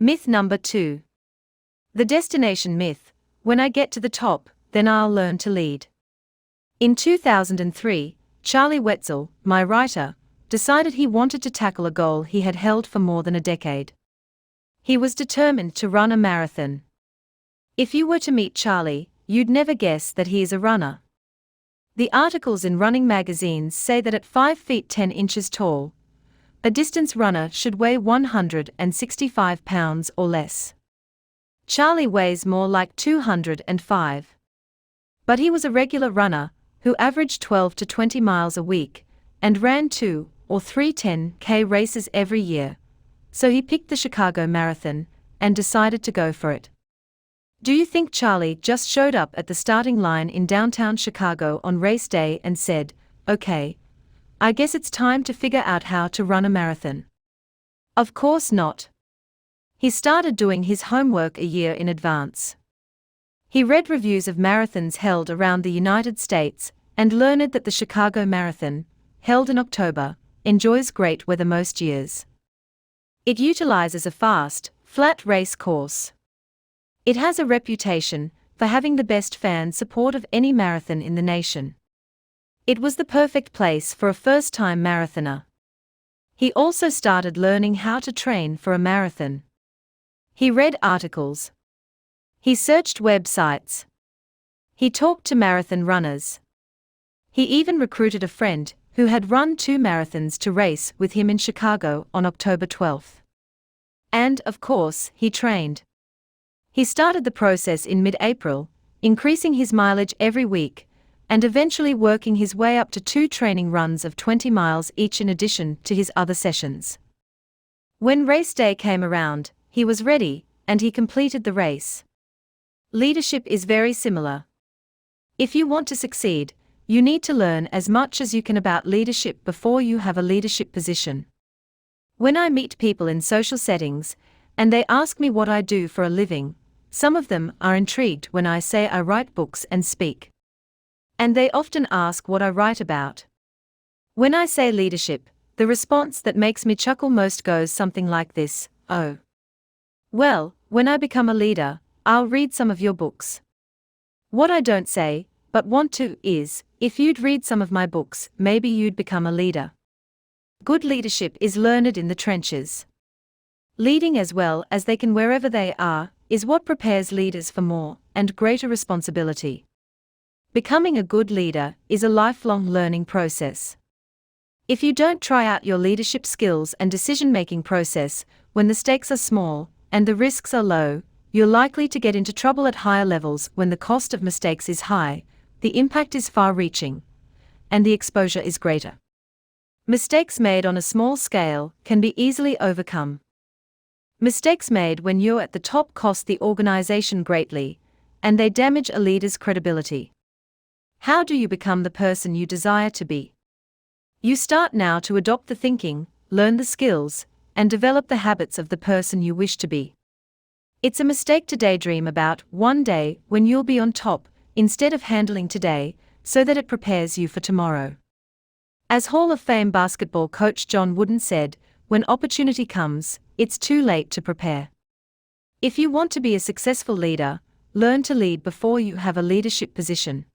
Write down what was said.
Myth number 2. The destination myth: when I get to the top, then I'll learn to lead. In 2003, Charlie Wetzel, my writer, decided he wanted to tackle a goal he had held for more than a decade. He was determined to run a marathon. If you were to meet Charlie, you'd never guess that he is a runner. The articles in running magazines say that at 5 feet 10 inches tall, a distance runner should weigh 165 pounds or less. Charlie weighs more like 205. But he was a regular runner, who averaged 12 to 20 miles a week, and ran 2 or 3 10K races every year. So he picked the Chicago Marathon, and decided to go for it. Do you think Charlie just showed up at the starting line in downtown Chicago on race day and said, "Okay, I guess it's time to figure out how to run a marathon"? Of course not. He started doing his homework a year in advance. He read reviews of marathons held around the United States, and learned that the Chicago Marathon, held in October, enjoys great weather most years. It utilizes a fast, flat race course. It has a reputation for having the best fan support of any marathon in the nation. It was the perfect place for a first-time marathoner. He also started learning how to train for a marathon. He read articles. He searched websites. He talked to marathon runners. He even recruited a friend who had run 2 marathons to race with him in Chicago on October 12. And, of course, he trained. He started the process in mid-April, increasing his mileage every week, and eventually working his way up to 2 training runs of 20 miles each in addition to his other sessions. When race day came around, he was ready, and he completed the race. Leadership is very similar. If you want to succeed, you need to learn as much as you can about leadership before you have a leadership position. When I meet people in social settings, and they ask me what I do for a living, some of them are intrigued when I say I write books and speak. And they often ask what I write about. When I say leadership, the response that makes me chuckle most goes something like this: "Oh. Well, when I become a leader, I'll read some of your books." What I don't say, but want to, is, if you'd read some of my books, maybe you'd become a leader. Good leadership is learned in the trenches. Leading as well as they can wherever they are, is what prepares leaders for more and greater responsibility. Becoming a good leader is a lifelong learning process. If you don't try out your leadership skills and decision-making process when the stakes are small and the risks are low, you're likely to get into trouble at higher levels when the cost of mistakes is high, the impact is far-reaching, and the exposure is greater. Mistakes made on a small scale can be easily overcome. Mistakes made when you're at the top cost the organization greatly, and they damage a leader's credibility. How do you become the person you desire to be? You start now to adopt the thinking, learn the skills, and develop the habits of the person you wish to be. It's a mistake to daydream about one day when you'll be on top, instead of handling today, so that it prepares you for tomorrow. As Hall of Fame basketball coach John Wooden said, "When opportunity comes, it's too late to prepare." If you want to be a successful leader, learn to lead before you have a leadership position.